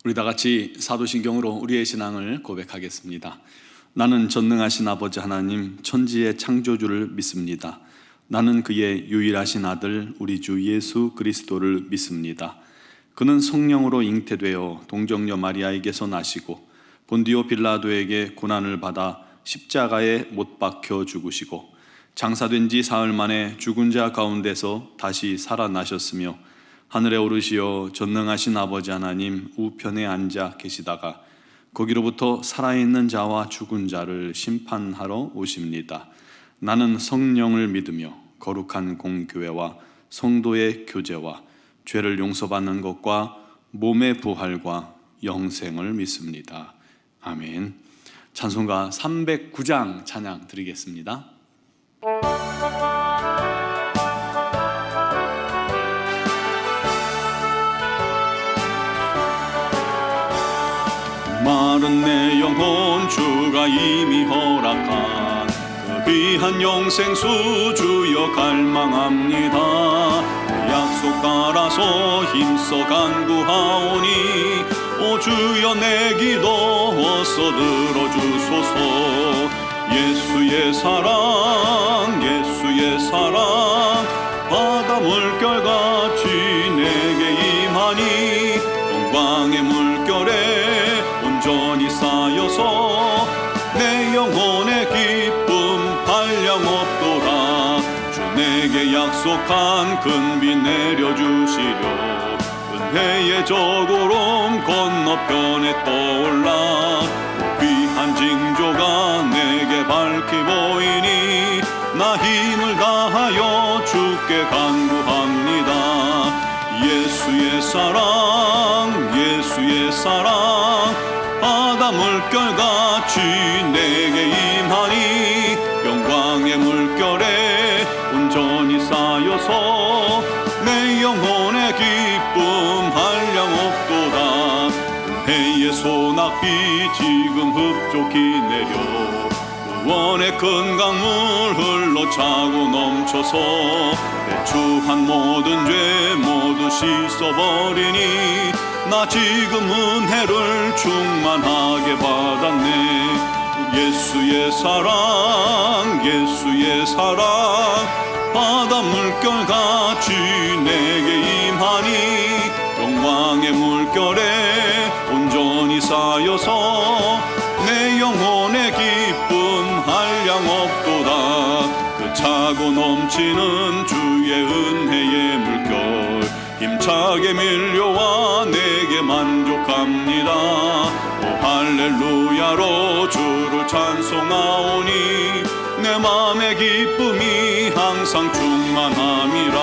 우리 다 같이 사도신경으로 우리의 신앙을 고백하겠습니다. 나는 전능하신 아버지 하나님 천지의 창조주를 믿습니다. 나는 그의 유일하신 아들 우리 주 예수 그리스도를 믿습니다. 그는 성령으로 잉태되어 동정녀 마리아에게서 나시고 본디오 빌라도에게 고난을 받아 십자가에 못 박혀 죽으시고 장사된 지 사흘 만에 죽은 자 가운데서 다시 살아나셨으며 하늘에 오르시어 전능하신 아버지 하나님 우편에 앉아 계시다가 거기로부터 살아있는 자와 죽은 자를 심판하러 오십니다. 나는 성령을 믿으며 거룩한 공교회와 성도의 교제와 죄를 용서받는 것과 몸의 부활과 영생을 믿습니다. 아멘. 찬송가 309장 찬양 드리겠습니다. 마른 내 영혼 주가 이미 허락한 그 귀한 영생수 주여 갈망합니다. 그 약속 따라서 힘써 간구하오니 오 주여 내 기도 어서 들어주소서. 예수의 사랑 예수의 사랑 바다 물결같이 내게 임하니 영광의 물결에 온전히 쌓여서 내 영혼의 기쁨 한량없도다. 주 내게 약속한 큰 비 내려주시려 은혜의 저구름 건너편에 떠올라 귀한 징조가 내게 밝히 보이니 나 힘을 다하여 주께 간구합니다. 예수의 사랑 예수의 사랑 바다 물결같이 내게 임하니 영광의 물결에 온전히 쌓여서 내 영혼의 기쁨 한량없도다. 은혜의 소낙비 지금 흡족히 내려 구원의 큰 강물 흘러차고 넘쳐서 내 추한 모든 죄 모두 씻어버리니 나 지금 은혜를 충만하게 받았네. 예수의 사랑 예수의 사랑 바다 물결같이 내게 임하니 영광의 물결에 온전히 쌓여서 내 영혼의 기쁨 한량없도다. 그 차고 넘치는 주의 은혜의 물결 힘차게 밀려와 내게 만족합니다. 오 할렐루야로 주를 찬송하오니 내 맘의 기쁨이 항상 충만함이라.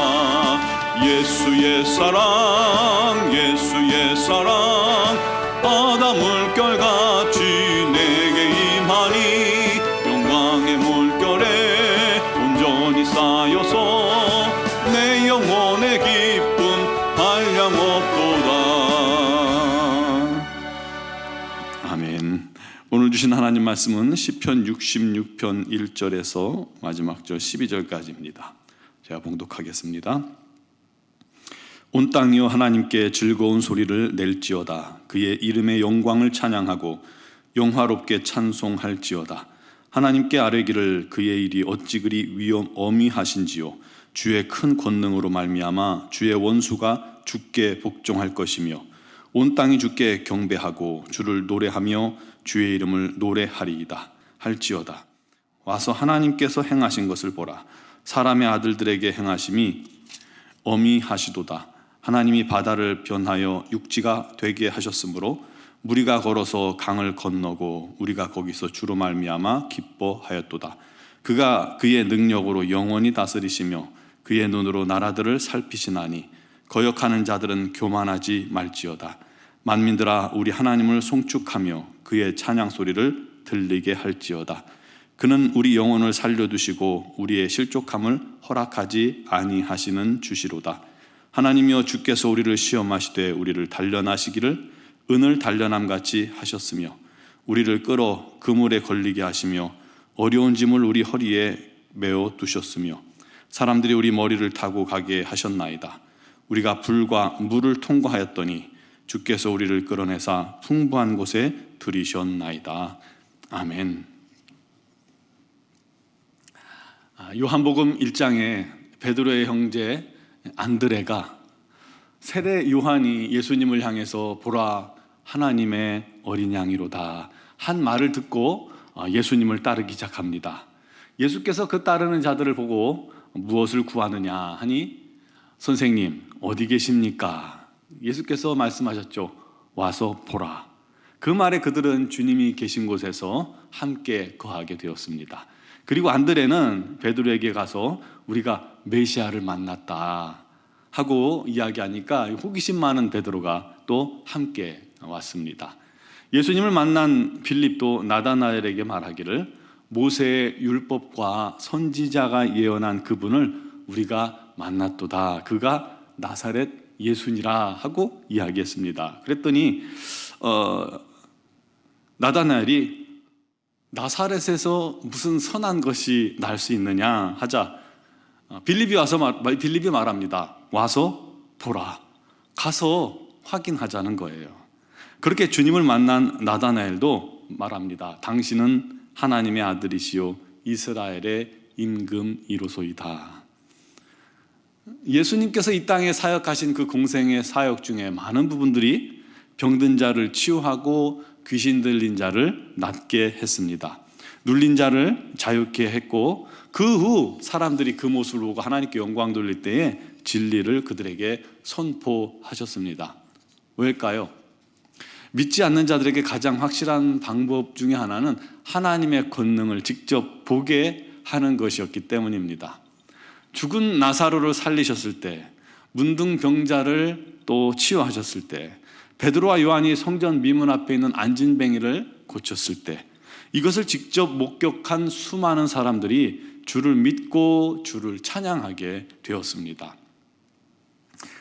예수의 사랑 예수의 사랑 바다 물결같이 내게 임하니 영광의 물결에 온전히 쌓여서 내 영혼의 기쁨 한량없도다. 아멘. 오늘 주신 하나님 말씀은 시편 66편 1절에서 마지막 절 12절까지입니다. 제가 봉독하겠습니다. 온 땅이여 하나님께 즐거운 소리를 낼지어다. 그의 이름의 영광을 찬양하고 영화롭게 찬송할지어다. 하나님께 아뢰기를 그의 일이 어찌 그리 어미하신지요. 주의 큰 권능으로 말미암아 주의 원수가 주께 복종할 것이며 온 땅이 주께 경배하고 주를 노래하며 주의 이름을 노래하리이다 할지어다. 와서 하나님께서 행하신 것을 보라. 사람의 아들들에게 행하심이 어미하시도다. 하나님이 바다를 변하여 육지가 되게 하셨으므로 무리가 걸어서 강을 건너고 우리가 거기서 주로 말미암아 기뻐하였도다. 그가 그의 능력으로 영원히 다스리시며 그의 눈으로 나라들을 살피시나니 거역하는 자들은 교만하지 말지어다. 만민들아 우리 하나님을 송축하며 그의 찬양 소리를 들리게 할지어다. 그는 우리 영혼을 살려두시고 우리의 실족함을 허락하지 아니하시는 주시로다. 하나님이여 주께서 우리를 시험하시되 우리를 단련하시기를 은을 단련함같이 하셨으며 우리를 끌어 그물에 걸리게 하시며 어려운 짐을 우리 허리에 메어 두셨으며 사람들이 우리 머리를 타고 가게 하셨나이다. 우리가 불과 물을 통과하였더니 주께서 우리를 끌어내사 풍부한 곳에 들이셨나이다. 아멘. 요한복음 1장에 베드로의 형제 안드레가 세례 요한이 예수님을 향해서 보라 하나님의 어린 양이로다 한 말을 듣고 예수님을 따르기 시작합니다. 예수께서 그 따르는 자들을 보고 무엇을 구하느냐 하니 선생님 어디 계십니까? 예수께서 말씀하셨죠. 와서 보라. 그 말에 그들은 주님이 계신 곳에서 함께 거하게 되었습니다. 그리고 안드레는 베드로에게 가서 우리가 메시아를 만났다 하고 이야기하니까 호기심 많은 베드로가 또 함께 왔습니다. 예수님을 만난 빌립도 나다나엘에게 말하기를 모세의 율법과 선지자가 예언한 그분을 우리가 만났도다. 그가 나사렛 예수니라 하고 이야기했습니다. 그랬더니 나다나엘이 나사렛에서 무슨 선한 것이 날 수 있느냐 하자 빌립이 말합니다. 와서 보라. 가서 확인하자는 거예요. 그렇게 주님을 만난 나다나엘도 말합니다. 당신은 하나님의 아들이시요 이스라엘의 임금이로소이다. 예수님께서 이 땅에 사역하신 그 공생의 사역 중에 많은 부분들이 병든 자를 치유하고 귀신 들린 자를 낫게 했습니다. 눌린 자를 자유케 했고 그 후 사람들이 그 모습을 보고 하나님께 영광 돌릴 때에 진리를 그들에게 선포하셨습니다. 왜일까요? 믿지 않는 자들에게 가장 확실한 방법 중에 하나는 하나님의 권능을 직접 보게 하는 것이었기 때문입니다. 죽은 나사로를 살리셨을 때, 문둥병자를 또 치유하셨을 때, 베드로와 요한이 성전 미문 앞에 있는 안진뱅이를 고쳤을 때, 이것을 직접 목격한 수많은 사람들이 주를 믿고 주를 찬양하게 되었습니다.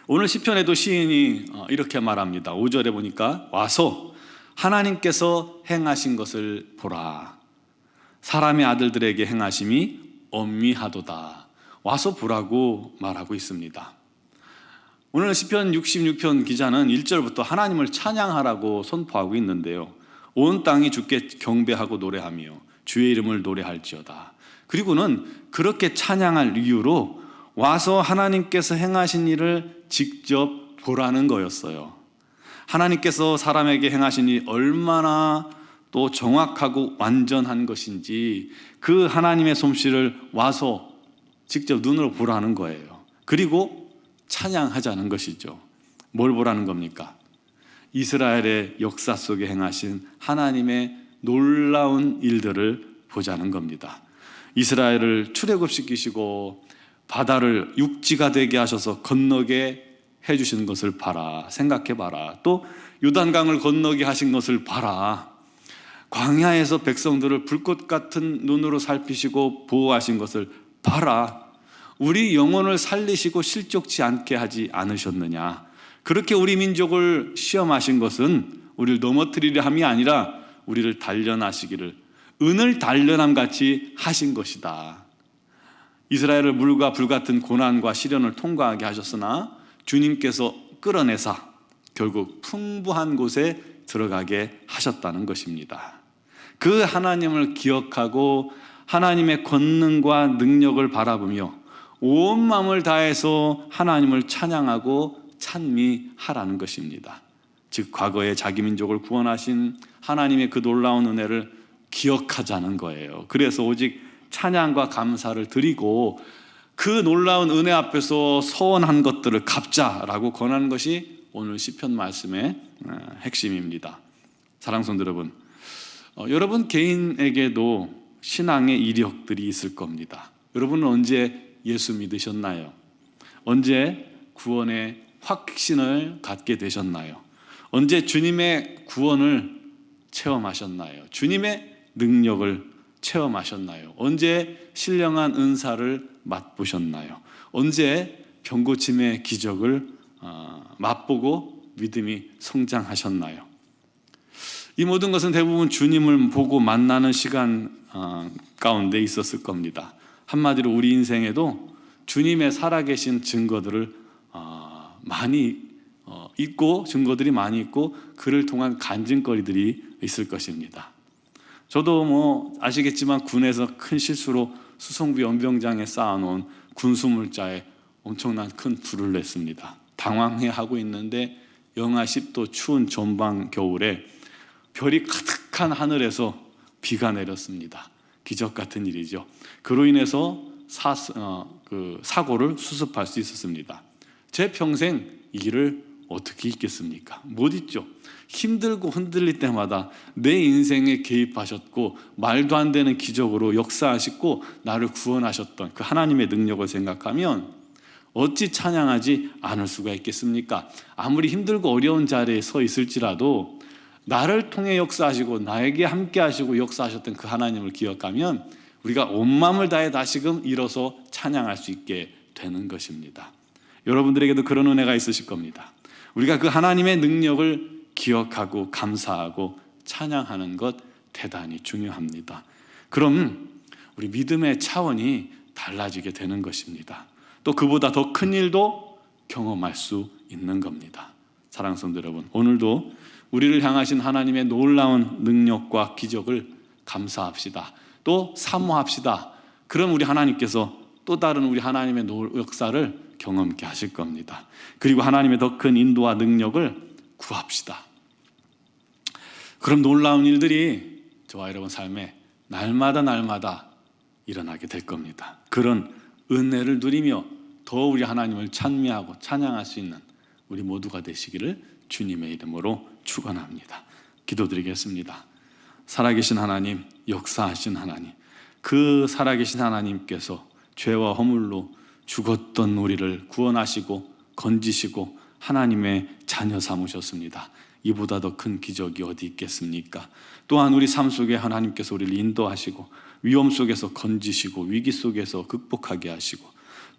오늘 시편에도 시인이 이렇게 말합니다. 5절에 보니까 와서 하나님께서 행하신 것을 보라. 사람의 아들들에게 행하심이 엄미하도다. 와서 보라고 말하고 있습니다. 오늘 시편 66편 기자는 1절부터 하나님을 찬양하라고 선포하고 있는데요. 온 땅이 주께 경배하고 노래하며 주의 이름을 노래할지어다. 그리고는 그렇게 찬양할 이유로 와서 하나님께서 행하신 일을 직접 보라는 거였어요. 하나님께서 사람에게 행하신 일이 얼마나 또 정확하고 완전한 것인지 그 하나님의 솜씨를 와서 직접 눈으로 보라는 거예요. 그리고 찬양하자는 것이죠. 뭘 보라는 겁니까? 이스라엘의 역사 속에 행하신 하나님의 놀라운 일들을 보자는 겁니다. 이스라엘을 출애굽시키시고 바다를 육지가 되게 하셔서 건너게 해주신 것을 봐라. 생각해 봐라. 또 요단강을 건너게 하신 것을 봐라. 광야에서 백성들을 불꽃 같은 눈으로 살피시고 보호하신 것을 봐라. 우리 영혼을 살리시고 실족치 않게 하지 않으셨느냐. 그렇게 우리 민족을 시험하신 것은 우리를 넘어뜨리려 함이 아니라 우리를 단련하시기를 은을 단련함 같이 하신 것이다. 이스라엘을 물과 불같은 고난과 시련을 통과하게 하셨으나 주님께서 끌어내사 결국 풍부한 곳에 들어가게 하셨다는 것입니다. 그 하나님을 기억하고 하나님의 권능과 능력을 바라보며 온 마음을 다해서 하나님을 찬양하고 찬미하라는 것입니다. 즉 과거에 자기 민족을 구원하신 하나님의 그 놀라운 은혜를 기억하자는 거예요. 그래서 오직 찬양과 감사를 드리고 그 놀라운 은혜 앞에서 서원한 것들을 갚자라고 권하는 것이 오늘 시편 말씀의 핵심입니다. 사랑하는 성도 여러분, 여러분 개인에게도 신앙의 이력들이 있을 겁니다. 여러분은 언제 예수 믿으셨나요? 언제 구원의 확신을 갖게 되셨나요? 언제 주님의 구원을 체험하셨나요? 주님의 능력을 체험하셨나요? 언제 신령한 은사를 맛보셨나요? 언제 병고침의 기적을 맛보고 믿음이 성장하셨나요? 이 모든 것은 대부분 주님을 보고 만나는 시간 가운데 있었을 겁니다. 한마디로 우리 인생에도 주님의 살아계신 증거들을 많이 있고 증거들이 많이 있고 그를 통한 간증거리들이 있을 것입니다. 저도 아시겠지만 군에서 큰 실수로 수송부 연병장에 쌓아놓은 군수물자에 엄청난 큰 불을 냈습니다. 당황해하고 있는데 영하 10도 추운 전방 겨울에 별이 가득한 하늘에서 비가 내렸습니다. 기적 같은 일이죠. 그로 인해서 사고를 수습할 수 있었습니다. 제 평생 이 길을 어떻게 잊겠습니까? 못 잊죠. 힘들고 흔들릴 때마다 내 인생에 개입하셨고 말도 안 되는 기적으로 역사하시고 나를 구원하셨던 그 하나님의 능력을 생각하면 어찌 찬양하지 않을 수가 있겠습니까? 아무리 힘들고 어려운 자리에 서 있을지라도 나를 통해 역사하시고 나에게 함께 하시고 역사하셨던 그 하나님을 기억하면 우리가 온 마음을 다해 다시금 일어서 찬양할 수 있게 되는 것입니다. 여러분들에게도 그런 은혜가 있으실 겁니다. 우리가 그 하나님의 능력을 기억하고 감사하고 찬양하는 것 대단히 중요합니다. 그럼 우리 믿음의 차원이 달라지게 되는 것입니다. 또 그보다 더 큰 일도 경험할 수 있는 겁니다. 사랑하는 성도 여러분, 오늘도 우리를 향하신 하나님의 놀라운 능력과 기적을 감사합시다. 또 사모합시다. 그럼 우리 하나님께서 또 다른 우리 하나님의 역사를 경험케 하실 겁니다. 그리고 하나님의 더 큰 인도와 능력을 구합시다. 그럼 놀라운 일들이 저와 여러분 삶에 날마다 일어나게 될 겁니다. 그런 은혜를 누리며 더 우리 하나님을 찬미하고 찬양할 수 있는 우리 모두가 되시기를 주님의 이름으로 축원합니다. 기도드리겠습니다. 살아계신 하나님, 역사하신 하나님, 그 살아계신 하나님께서 죄와 허물로 죽었던 우리를 구원하시고 건지시고 하나님의 자녀 삼으셨습니다. 이보다 더 큰 기적이 어디 있겠습니까? 또한 우리 삶 속에 하나님께서 우리를 인도하시고 위험 속에서 건지시고 위기 속에서 극복하게 하시고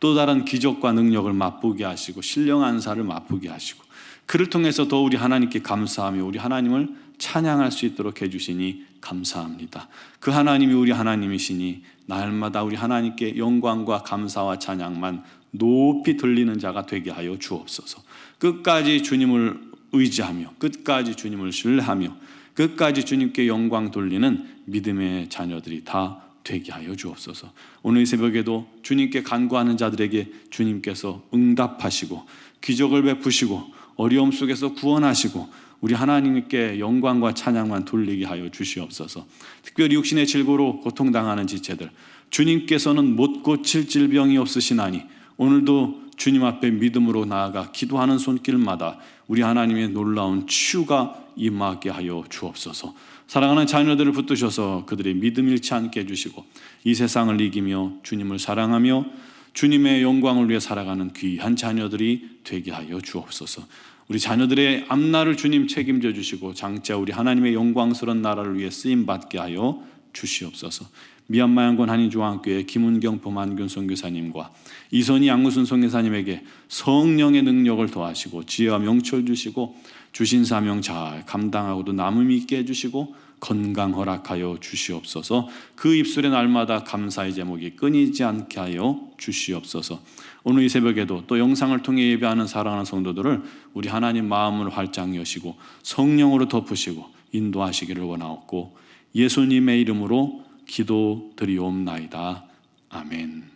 또 다른 기적과 능력을 맛보게 하시고 신령한 안사를 맛보게 하시고 그를 통해서 더 우리 하나님께 감사하며 우리 하나님을 찬양할 수 있도록 해주시니 감사합니다. 그 하나님이 우리 하나님이시니 날마다 우리 하나님께 영광과 감사와 찬양만 높이 들리는 자가 되게 하여 주옵소서. 끝까지 주님을 의지하며 끝까지 주님을 신뢰하며 끝까지 주님께 영광 돌리는 믿음의 자녀들이 다 되게 하여 주옵소서. 오늘 이 새벽에도 주님께 간구하는 자들에게 주님께서 응답하시고 기적을 베푸시고 어려움 속에서 구원하시고 우리 하나님께 영광과 찬양만 돌리게 하여 주시옵소서. 특별히 육신의 질고로 고통당하는 지체들, 주님께서는 못 고칠 질병이 없으시나니 오늘도 주님 앞에 믿음으로 나아가 기도하는 손길마다 우리 하나님의 놀라운 치유가 임하게 하여 주옵소서. 사랑하는 자녀들을 붙드셔서 그들의 믿음 잃지 않게 해주시고 이 세상을 이기며 주님을 사랑하며 주님의 영광을 위해 살아가는 귀한 자녀들이 되게 하여 주옵소서. 우리 자녀들의 앞날을 주님 책임져 주시고 장차 우리 하나님의 영광스러운 나라를 위해 쓰임받게 하여 주시옵소서. 미얀마 양곤 한인중앙교회 김은경 범한균 선교사님과 이선희 양무순 선교사님에게 성령의 능력을 더하시고 지혜와 명철 주시고 주신 사명 잘 감당하고도 남음 있게 해주시고 건강 허락하여 주시옵소서. 그 입술의 날마다 감사의 제목이 끊이지 않게 하여 주시옵소서. 오늘 이 새벽에도 또 영상을 통해 예배하는 사랑하는 성도들을 우리 하나님 마음을 활짝 여시고 성령으로 덮으시고 인도하시기를 원하옵고 예수님의 이름으로 기도드리옵나이다. 아멘.